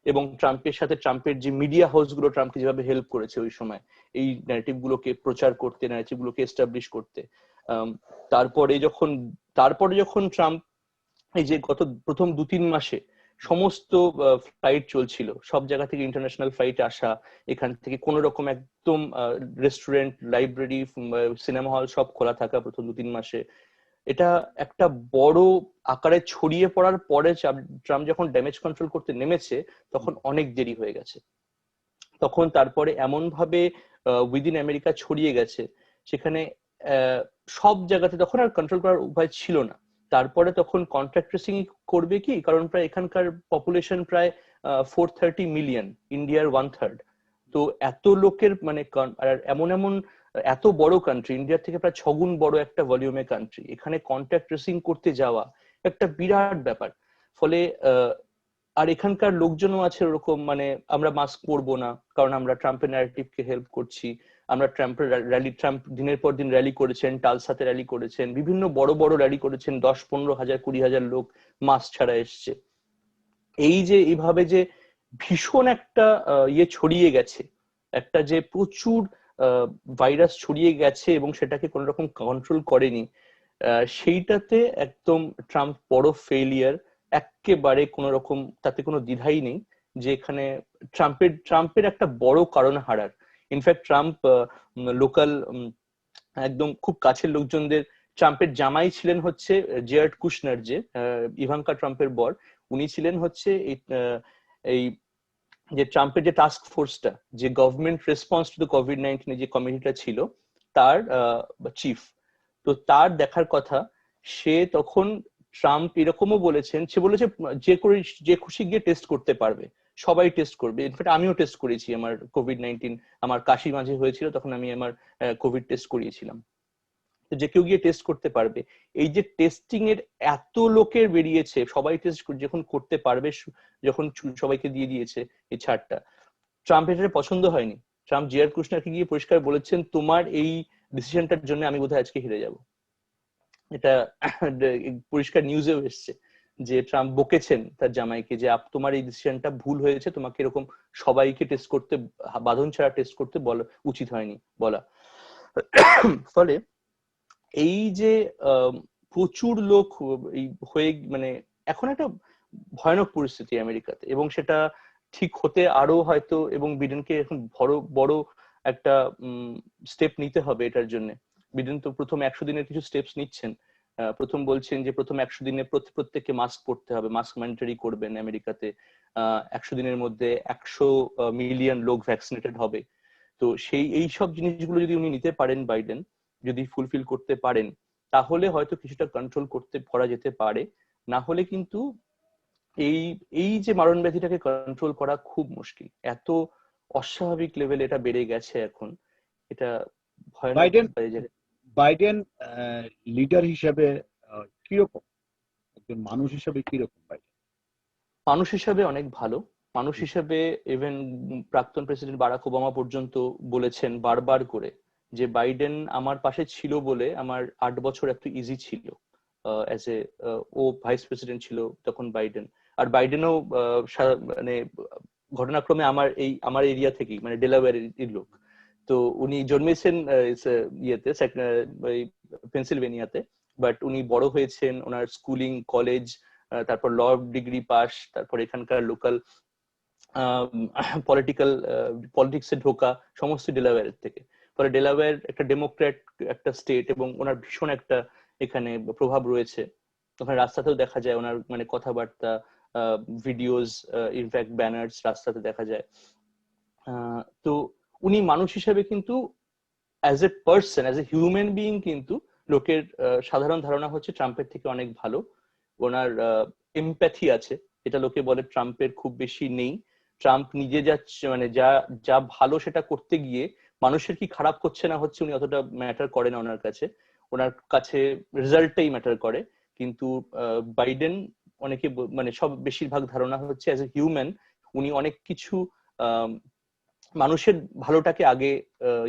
এবং ট্রাম্পের সাথে ট্রাম্পের যে মিডিয়া হাউস গুলো ট্রাম্পকে যেভাবে হেল্প করেছে ওই সময় এই ন্যারেটিভ গুলোকে প্রচার করতে, ন্যারেটিভ গুলোকে এস্টাবলিশ করতে। তারপরে যখন ট্রাম্প এই যে গত প্রথম 2-3 মাসে সমস্ত ফ্লাইট চলছিল, সব জায়গা থেকে ইন্টারন্যাশনাল ফ্লাইট আসা, এখান থেকে কোন রকম একদম রেস্টুরেন্ট, লাইব্রেরি, সিনেমা হল সব খোলা থাকা প্রথম 2-3 মাসে, এটা একটা বড় আকারে ছড়িয়ে পড়ার পরে ট্রাম্প যখন ড্যামেজ কন্ট্রোল করতে নেমেছে, তখন অনেক দেরি হয়ে গেছে। তখন তারপরে এমন ভাবে উইদিন আমেরিকা ছড়িয়ে গেছে, সেখানে সব জায়গাতে তখন আর কন্ট্রোল করার উপায় ছিল না। তারপরে তখন কন্ট্যাক্ট ট্রেসিং করবে কি, কারণ প্রায় এখানকার পপুলেশন প্রায় 430 মিলিয়ন, ইন্ডিয়ার 1/3। তো এত লোকের মানে এমন এমন এত বড় কান্ট্রি, ইন্ডিয়ার থেকে প্রায় 6 গুণ বড় একটা ভলিউমের কান্ট্রি, এখানে কন্ট্যাক্ট ট্রেসিং করতে যাওয়া একটা বিরাট ব্যাপার। ফলে আর এখানকার লোকজনও আছে ওরকম, মানে আমরা মাস্ক পরবো না কারণ আমরা ট্রাম্পের ন্যারেটিভকে হেল্প করছি। আমরা ট্রাম্পের র্যালি, ট্রাম্প দিনের পর দিন র্যালি করেছেন, টালসাতে র্যালি করেছেন, বিভিন্ন বড় বড় র্যালি করেছেন, 10-15 হাজার 20,000 লোক মাস্ক ছাড়া এসছে। এই যে এইভাবে যে ভীষণ একটা ইয়ে ছড়িয়ে গেছে, একটা যে প্রচুর ভাইরাস ছড়িয়ে গেছে এবং সেটাকে কোন রকম কন্ট্রোল করেনি, সেইটাতে একদম ট্রাম্প বড় ফেলিয়ার। একেবারে কোন রকম তাতে কোনো দ্বিধাই নেই যে এখানে ট্রাম্পের একটা বড় কারণ হারার। ইনফ্যাক্ট ট্রাম্প লোকাল একদম খুব কাছের লোকজনদের, ট্রাম্পের জামাই ছিলেন হচ্ছে জেয়ার্ড কুশনার, যে ইভাঙ্কা ট্রাম্পের বর, উনি ছিলেন হচ্ছে এই যে ট্রাম্পের যে টাস্ক ফোর্সটা, যে government response to the COVID-19 যে কমিটিটা ছিল, তার চিফ। তো তার দেখার কথা, সে তখন ট্রাম্প এরকমও বলেছেন, সে বলেছে যে খুশি গিয়ে টেস্ট করতে পারবে, সবাই টেস্ট করবে। ইনফ্যাক্ট আমিও টেস্ট করেছি, আমার কোভিড-19 আমার কাশি মাঝে হয়েছিল, তখন আমি আমার কোভিড টেস্ট করিয়েছিলাম। তো যে কেউ গিয়ে টেস্ট করতে পারবে। এই যে টেস্টিং এর এত লোকের বেরিয়েছে, সবাই টেস্ট যখন করতে পারবে, যখন সবাইকে দিয়ে দিয়েছে এই ছাড়টা, ট্রাম্প এটা পছন্দ হয়নি। ট্রাম্প জিয়ার কুশনারকে গিয়ে পরিষ্কার বলেছেন, তোমার এই ডিসিশনটার জন্য আমি বোধহয় আজকে হেরে যাব। এটা পরিষ্কার নিউজেও এসছে যে ট্রাম্প বকেছেন তার জামাইকে যে তোমার এই ডিসিশনটা ভুল হয়েছে, তোমাকে এরকম সবাইকে টেস্ট করতে, বাঁধন ছাড়া টেস্ট করতে বলা উচিত হয়নি বলা। ফলে এই যে প্রচুর লোক এই হয়ে, মানে এখন একটা ভয়ানক পরিস্থিতি আমেরিকাতে, এবং সেটা ঠিক হতে আরো হয়তো, এবং বিডেনকে এখন বড় একটা স্টেপ নিতে হবে এটার জন্য। বিডেন তো প্রথম 100 দিনের কিছু স্টেপস নিচ্ছেন। প্রথম বলছেন যে প্রথম 100 দিনে প্রত্যেককে মাস্ক পরতে হবে, মাস্ক ম্যান্ডেটরি করবেন আমেরিকাতে। 100 দিনের মধ্যে 100 মিলিয়ন লোক ভ্যাকসিনেটেড হবে। তো এই সব জিনিসগুলো যদি উনি নিতে পারেন, বাইডেন যদি ফুলফিল করতে পারেন, তাহলে হয়তো কিছুটা কন্ট্রোল করা যেতে পারে। না হলে কিন্তু এই যে মারণ ব্যাধিটাকে কন্ট্রোল করা খুব মুশকিল। এত অস্বাভাবিক লেভেলে এটা বেড়ে গেছে এখন, এটা ভয়ানক। বাইডেন লিডার হিসেবে কিরকম, একজন মানুষ হিসেবে কিরকম বাইডেন? মানুষ হিসেবে অনেক ভালো। মানুষ হিসেবে ইভেন প্রাক্তন প্রেসিডেন্ট বারাক ওবামা পর্যন্ত বলেছেন বারবার করে যে বাইডেন আমার পাশে ছিল বলে আমার 8 বছর একটু ইজি ছিল। অ্যাজ এ ও ভাইস প্রেসিডেন্ট ছিল তখন বাইডেন, আর বাইডেনও মানে ঘটনাক্রমে আমার এরিয়া থেকেই, মানে ডেলাওয়্যারের লোক। তো উনি জন্মেছেন ইয়েতে, পেনসিলভেনিয়াতে, বাট উনি বড় হয়েছেন, ওনার স্কুলিং, কলেজ, তারপর ল ডিগ্রি পাস, তারপর এখানকার লোকাল পলিটিক্সে ঢোকা, সমস্ত ডেলাওয়্যারের থেকে। ফলে ডেলাওয়্যার একটা ডেমোক্র্যাট একটা স্টেট, এবং ওনার ভীষণ একটা এখানে প্রভাব রয়েছে। ওখানে রাস্তাতেও দেখা যায় ওনার মানে কথাবার্তা, ভিডিওস, ইনফ্যাক্ট ব্যানার্স রাস্তাতে দেখা যায়। তো উনি মানুষ হিসেবে কিন্তু as a person, as a human being, কিন্তু লোকের সাধারণ ধারণা হচ্ছে ট্রাম্পের থেকে অনেক ভালো। ওনার এমপ্যাথি আছে, এটা লোকে বলে ট্রাম্পের খুব বেশি নেই। ট্রাম্প নিজে যাচ্ছে, মানে যা ভালো সেটা করতে গিয়ে মানুষের কি খারাপ হচ্ছে না হচ্ছে উনি অতটা ম্যাটার করে না ওনার কাছে। ওনার কাছে রেজাল্টটাই ম্যাটার করে। কিন্তু বাইডেন, অনেকে মানে সব বেশিরভাগ ধারণা হচ্ছে অ্যাজ এ হিউম্যান উনি অনেক কিছু মানুষের ভালোটাকে আগে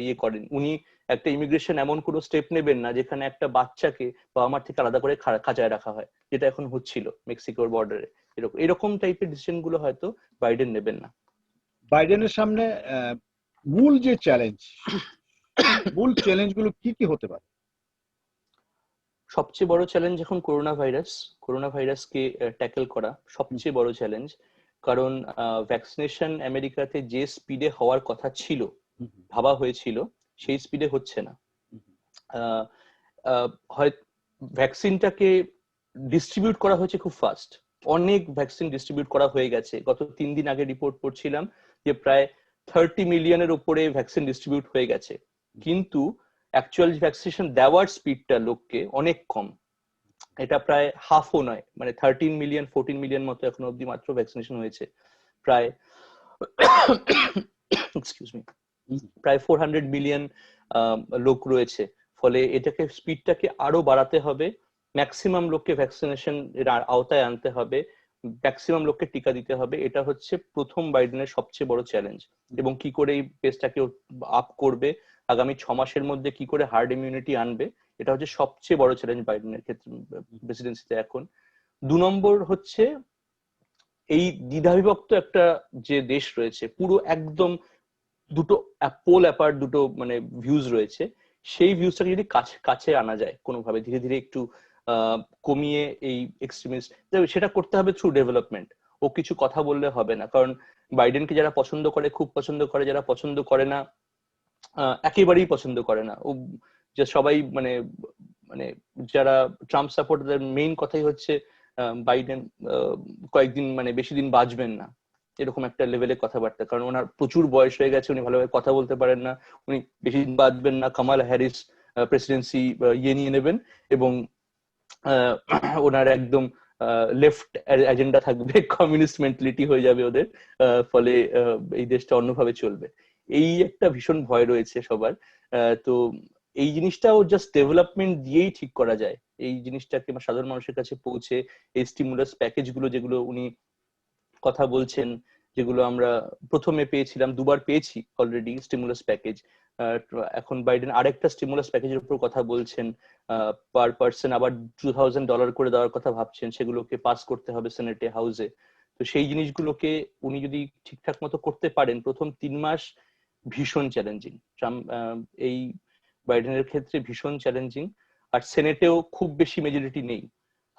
ইয়ে করেন। উনি একটা ইমিগ্রেশন এমন কোনো স্টেপ নেবেন না যেখানে একটা বাচ্চাকে বাবা মার থেকে আলাদা করে খাঁচায় রাখা হয়, যেটা এখন হচ্ছিল মেক্সিকোর বর্ডারে। এরকম টাইপের ডিসিশন গুলো হয়তো বাইডেন নেবেন না। বাইডেনের সামনে মূল যে চ্যালেঞ্জ গুলো কি কি হতে পারে? সবচেয়ে বড় চ্যালেঞ্জ এখন করোনা ভাইরাসকে ট্যাকেল করা সবচেয়ে বড় চ্যালেঞ্জ। কারণ ভ্যাকসিনেশন আমেরিকাতে যে স্পিডে হওয়ার কথা ছিল, ভাবা হয়েছিল, সেই স্পিডে হচ্ছে না। হয় ভ্যাকসিনটাকে ডিস্ট্রিবিউট করা হয়েছে খুব ফাস্ট, অনেক ভ্যাকসিন ডিস্ট্রিবিউট করা হয়ে গেছে। গত 3 দিন আগে রিপোর্ট পড়ছিলাম যে প্রায় 30 মিলিয়নের উপরে ভ্যাকসিন ডিস্ট্রিবিউট হয়ে গেছে, কিন্তু অ্যাকচুয়াল ভ্যাকসিনেশন দেওয়ার স্পিডটা লোককে অনেক কম। এটা প্রায় হাফও নয়, মানে 13 মিলিয়ন 14 মিলিয়ন মতো এখনো অব্দি মাত্র ভ্যাকসিনেশন হয়েছে। প্রায় এক্সকিউজ মি, প্রায় 400 মিলিয়ন লোক রয়েছে। ফলে এটাকে স্পিডটাকে আরো বাড়াতে হবে, ম্যাক্সিমাম লোককে ভ্যাকসিনেশন এর আওতায় আনতে হবে। ম্যাক্সিমাম লোককে টিকা দিতে হবে, এটা হচ্ছে প্রথম বাইডেনের সবচেয়ে বড় চ্যালেঞ্জ। এবং কি করে এই পেসটাকে আপ করবে, আগামী 6 মাসের মধ্যে কি করে হার্ড ইমিউনিটি আনবে, এটা হচ্ছে সবচেয়ে বড় চ্যালেঞ্জ বাইডেনের ক্ষেত্রে প্রেসিডেন্সিতে এখন। 2 নম্বর হচ্ছে এই দ্বিধাবিভক্ত একটা যে দেশ রয়েছে, পুরো একদম দুটো পোল অ্যাপার্ট, দুটো মানে ভিউজ রয়েছে, সেই ভিউজটাকে যদি কাছে কাছে আনা যায় কোনোভাবে, ধীরে ধীরে একটু কমিয়ে এই এক্সট্রিমিস্ট, সেটা করতে হবে থ্রু ডেভেলপমেন্ট। ও কিছু কথা বললে হবে না, কারণ বাইডেনকে যারা পছন্দ করে খুব পছন্দ করে, যারা পছন্দ করে না একেবারেই পছন্দ করে না। ও যে সবাই মানে মানে যারা ট্রাম্প সাপোর্টারদের মেইন কথাই হচ্ছে বাইডেন কয়েকদিন মানে বেশি দিন বাঁচবেন না, এরকম একটা লেভেলে কথাবার্তা। কারণ ওনার প্রচুর বয়স হয়ে গেছে, উনি ভালোভাবে কথা বলতে পারেন না, উনি বেশি দিন বাঁচবেন না। কামালা হ্যারিস প্রেসিডেন্সি ইয়ে নিয়ে নেবেন এবং ওনার একদম লেফট এজেন্ডা থাকবে, কমিউনিস্ট মেন্টালিটি হয়ে যাবে ওদের, ফলে এই দেশটা অন্যভাবে চলবে। এই একটা ভীষণ ভয় রয়েছে সবার। তো এই জিনিসটাও জাস্ট ডেভেলপমেন্ট দিয়েই ঠিক করা যায়। এই জিনিসটাকে সাধারণ মানুষের কাছে পৌঁছে এই স্টিমুলাস প্যাকেজ গুলো যেগুলো উনি কথা বলছেন, যেগুলো আমরা প্রথমে পেয়েছিলাম, 2বার পেয়েছি অলরেডি স্টিমুলাস প্যাকেজ, এখন বাইডেন আরেকটা স্টিমুলাস প্যাকেজের উপর কথা বলছেন, পার পার্সন আবার $2000 করে দেওয়ার কথা ভাবছেন, সেগুলোকে পাস করতে হবে সেনেটে, হাউসে। তো সেই জিনিসগুলোকে উনি যদি ঠিকঠাক মতো করতে পারেন, প্রথম 3 মাস ভীষণ চ্যালেঞ্জিং, এই বাইডেনের ক্ষেত্রে ভীষণ চ্যালেঞ্জিং। আর সেনেটেও খুব বেশি মেজরিটি নেই,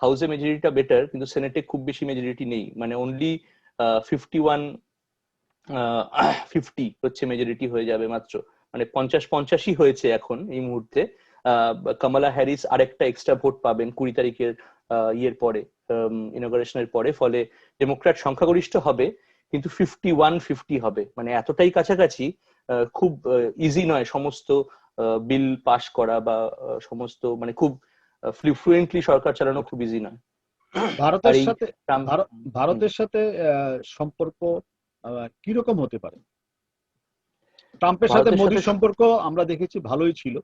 হাউসে মেজরিটিটা বেটার, কিন্তু সেনেটে খুব বেশি মেজরিটি নেই, মানে অনলি 51-50 হচ্ছে মেজরিটি হয়ে যাবে মাত্র, মানে 50-50ই হয়েছে এখন এই মুহূর্তে। কামালা হ্যারিস আরেকটা এক্সট্রা ভোট পাবেন 20 তারিখের ইয়ের পরে, ইনঅগারেশনের পরে, ফলে ডেমোক্র্যাট সংখ্যাগরিষ্ঠ হবে, কিন্তু 51-50 হবে, মানে এতটাই কাছাকাছি। খুব ইজি নয় সমস্ত বিল পাস করা বা সমস্ত মানে খুব ফ্লুয়েন্টলি সরকার চালানো খুব ইজি নয়। আর ভারতের এই সাথে ভারতের সাথে সম্পর্ক কিরকম হতে পারে? ট্রাম্পের সাথে ভারতের সাথে মোদির সম্পর্ক আমরা দেখেছি ভালোই ছিল।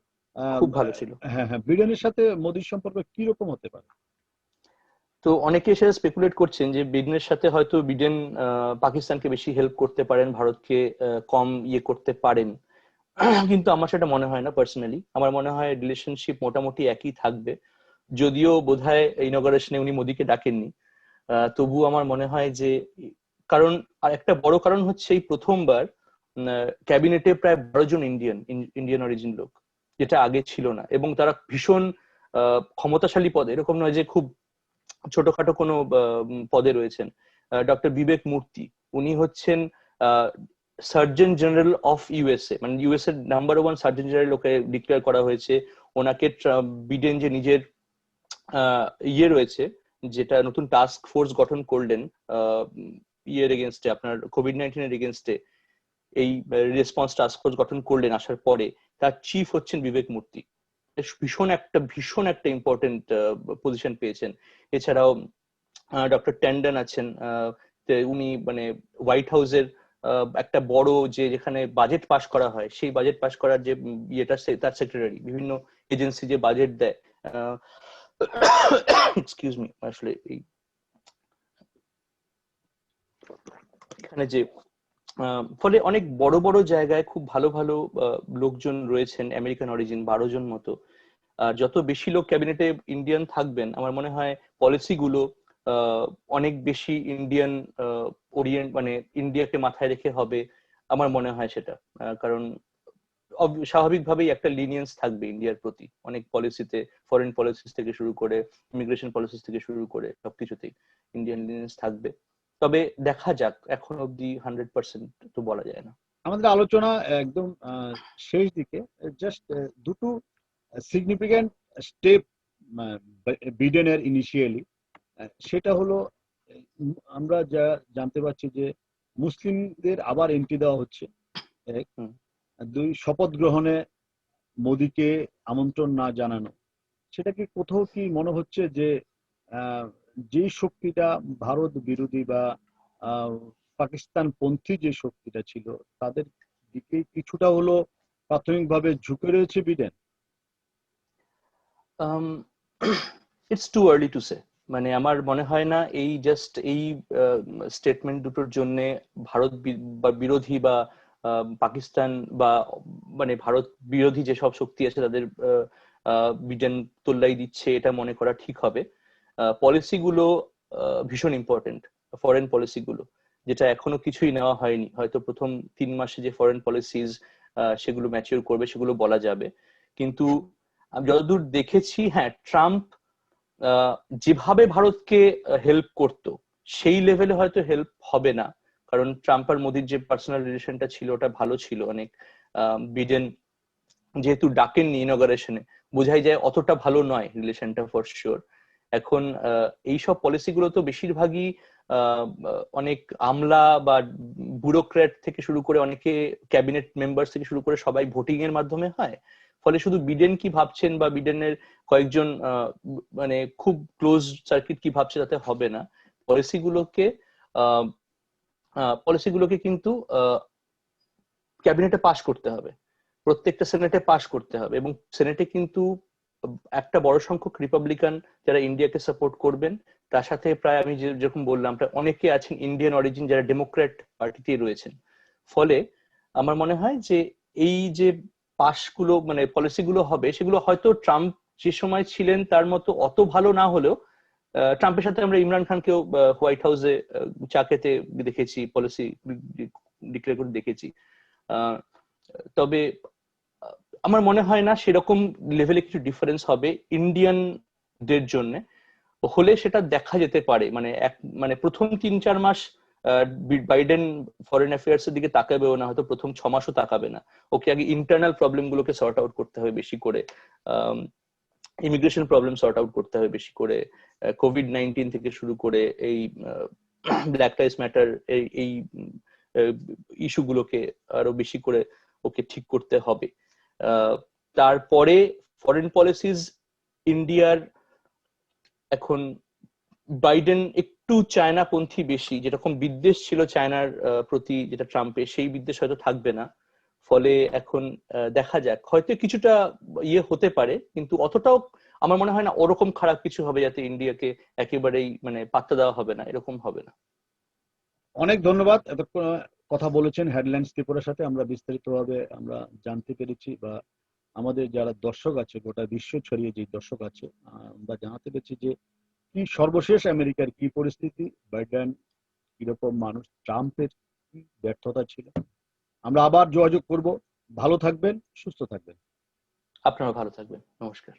খুব ভালো ছিল। হ্যাঁ হ্যাঁ, বিডেনের সাথে মোদির সম্পর্ক কিরকম হতে পারে? তো অনেকে সেটা স্পেকুলেট করছেন যে বিডেনের সাথে হয়তো বিডেন পাকিস্তানকে বেশি হেল্প করতে পারেন, ভারতকে কম ইয়ে করতে পারেন। কিন্তু আমার সেটা মনে হয় না পার্সোনালি। আমার মনে হয় রিলেশনশিপ মোটামুটি একই থাকবে, যদিও বোধহয় ইনঅগারেশনে উনি মোদিকে ডাকেননি। তবু আমার মনে হয় যে, কারণ আর একটা বড় কারণ হচ্ছে এই প্রথমবার ক্যাবিনেটে প্রায় 12 জন ইন্ডিয়ান অরিজিন লোক, যেটা আগে ছিল না, এবং তারা ভীষণ ক্ষমতাশালী পদে, এরকম নয় যে খুব ছোটখাটো কোনো পদে রয়েছেন। ডক্টর বিবেক মূর্তি, উনি হচ্ছেন সার্জন জেনারেল অফ ইউএসএ, মানে ইউএসএ নাম্বার 1 সার্জন জেনারেল ওকে ডিক্লেয়ার করা হয়েছে। ওনাকে বিডেন যে নিজের ইয়ে রয়েছে, যেটা নতুন টাস্ক ফোর্স গঠন করলেন ইয়ের এগেনস্টে, আপনার কোভিড-19 এগেনস্টে, এই রেসপন্স টাস্ক ফোর্স গঠন করলেন আসার পরে, তার চিফ হচ্ছেন বিবেক মূর্তি। ভীষণ একটা ইম্পর্টেন্ট পজিশন পেয়েছেন। এছাড়াও ডক্টর ট্যান্ডন আছেন, উনি মানে হোয়াইট হাউসের একটা বড় যে যেখানে বাজেট পাস করা হয়, সেই বাজেট পাস করার যে ইয়েটা, তার সেক্রেটারি, বিভিন্ন এজেন্সি যে বাজেট দেয়, এক্সকিউজ মি, আসলে এই এখানে যে ফলে অনেক বড় বড় জায়গায় খুব ভালো ভালো লোকজন রয়েছেন আমেরিকান অরিজিন, 12 জন মতো। আর যত বেশি লোক ক্যাবিনেটে ইন্ডিয়ান থাকবেন, আমার মনে হয় পলিসি গুলো অনেক বেশি ইন্ডিয়ান ওরিয়েন্ট, মানে ইন্ডিয়াকে মাথায় রেখে হবে আমার মনে হয় সেটা। কারণ স্বাভাবিকভাবেই একটা লিনিয়েন্স থাকবে ইন্ডিয়ার প্রতি অনেক পলিসিতে, ফরেন পলিসিস থেকে শুরু করে ইমিগ্রেশন পলিসিস থেকে শুরু করে সবকিছুতেই ইন্ডিয়ান লিনিয়েন্স থাকবে। তবে দেখা যাক, এখন অব্দি 100% তো বলা যায় না। আমাদের আলোচনা একদম শেষ দিকে, জাস্ট দুটো সিগনিফিক্যান্ট স্টেপ বিডেনের ইনিশিয়ালি, সেটা হলো আমরা যা জানতে পারছি যে মুসলিমদের আবার এন্ট্রি দেওয়া হচ্ছে, 2 শপথ গ্রহণে মোদিকে আমন্ত্রণ না জানানো, সেটা কি কোথাও কি মনে হচ্ছে যে যে শক্তিটা ভারত বিরোধী বা পাকিস্তান পন্থী যে শক্তিটা ছিল, তাদের দিকে কিছুটা হলো প্রাথমিকভাবে ঝুঁকে রয়েছে Biden? It's too early to say. মানে আমার মনে হয় না এই জাস্ট এই স্টেটমেন্ট দুটোর জন্য ভারত বা বিরোধী বা পাকিস্তান বা মানে ভারত বিরোধী যেসব শক্তি আছে তাদের বিডেন তোল্লাই দিচ্ছে এটা মনে করা ঠিক হবে। পলিসিগুলো ভীষণ ইম্পর্টেন্ট, ফরেন পলিসিগুলো যেটা এখনো কিছুই নেওয়া হয়নি, হয়তো প্রথম 3 মাসে যে ফরেন পলিসিজ সেগুলো ম্যাচিওর করবে সেগুলো বলা যাবে। কিন্তু আমি যতদূর দেখেছি, হ্যাঁ, ট্রাম্প যেভাবে ভারতকে হেল্প করতো সেই লেভেলে হয়তো হেল্প হবে না, কারণ ট্রাম্প আর মোদির যে পার্সোনাল রিলেশনটা ছিল ওটা ভালো ছিল অনেক। বিডেন যেহেতু ডাকেননি ইনগরেশনে, বোঝাই যায় অতটা ভালো নয় রিলেশনটা ফর শিওর। এখন এইসব পলিসিগুলো তো বেশিরভাগই অনেক আমলা বা ব্যুরোক্র্যাট থেকে শুরু করে অনেকে ক্যাবিনেট মেম্বার থেকে শুরু করে সবাই ভোটিং এর মাধ্যমে হয়। ফলে শুধু বিডেন কি ভাবছেন বা বিডেনের কয়েকজন মানে খুব ক্লোজ সার্কিট কি ভাবছে তাতে হবে না। পলিসিগুলোকে পলিসিগুলোকে কিন্তু ক্যাবিনেটে পাশ করতে হবে, প্রত্যেকটা সেনেটে পাশ করতে হবে, এবং সেনেটে কিন্তু একটা বড় সংখ্যক রিপাবলিকান যারা ইন্ডিয়াকে সাপোর্ট করবেন, তার সাথে প্রায় আমি যেরকম বললাম প্রায় অনেকে আছেন ইন্ডিয়ান অরিজিন যারা ডেমোক্র্যাট পার্টিতে রয়েছেন। ফলে আমার মনে হয় যে এই যে পাশগুলো মানে পলিসিগুলো হবে সেগুলো হয়তো ট্রাম্প যে সময় ছিলেন তার মতো অত ভালো না হলেও, ট্রাম্পের সাথে আমরা ইমরান খানকেও হোয়াইট হাউসে চা খেতে দেখেছি, পলিসি ডিক্লেয়ার করে দেখেছি। তবে আমার মনে হয় না সেরকম লেভেলে কিছু ডিফারেন্স হবে ইন্ডিয়ানদের জন্য। হলে সেটা দেখা যেতে পারে, মানে মানে প্রথম 3-4 মাস বাইডেন ফরেন অ্যাফেয়ার্স এর দিকে তাকাবেও না, হয়তো প্রথম 6 মাসও তাকাবে না। ওকে আগে ইন্টারনাল প্রবলেম গুলোকে সর্ট আউট করতে হবে বেশি করে, ইমিগ্রেশন প্রবলেম সর্ট আউট করতে হবে বেশি করে, কোভিড-19 থেকে শুরু করে এই ব্ল্যাক লাইভস ম্যাটার এই ইস্যুগুলোকে আরো বেশি করে ওকে ঠিক করতে হবে। তারপরে ফরেন পলিসিজ ইন্ডিয়ার এখন বাইডেন একটু চায়নাপন্থী বেশি, যেরকম বিদ্বেষ ছিল চায়নার প্রতি যেটা ট্রাম্পের, সেই বিদ্বেষ হয়তো থাকবে না। ফলে এখন দেখা যাক, হয়তো কিছুটা ইয়ে হতে পারে, কিন্তু অতটাও আমার মনে হয় না ওরকম খারাপ কিছু হবে যাতে ইন্ডিয়াকে একেবারেই মানে পাত্তা দেওয়া হবে না, এরকম হবে না। অনেক ধন্যবাদ। এতক্ষণ কথা বলেছেন হেডলাইন্স ত্রিপুরার সাথে, আমরা বিস্তারিতভাবে আমরা জানতে পেরেছি, বা আমাদের যারা দর্শক আছে গোটা বিশ্ব ছড়িয়ে যে দর্শক আছে আমরা জানাতে পেরেছি যে কি সর্বশেষ আমেরিকার কি পরিস্থিতি, বাইডেন কিরকম মানুষ, ট্রাম্পের কি ব্যর্থতা ছিল। আমরা আবার যোগাযোগ করব। ভালো থাকবেন, সুস্থ থাকবেন। আপনারা ভালো থাকবেন, নমস্কার।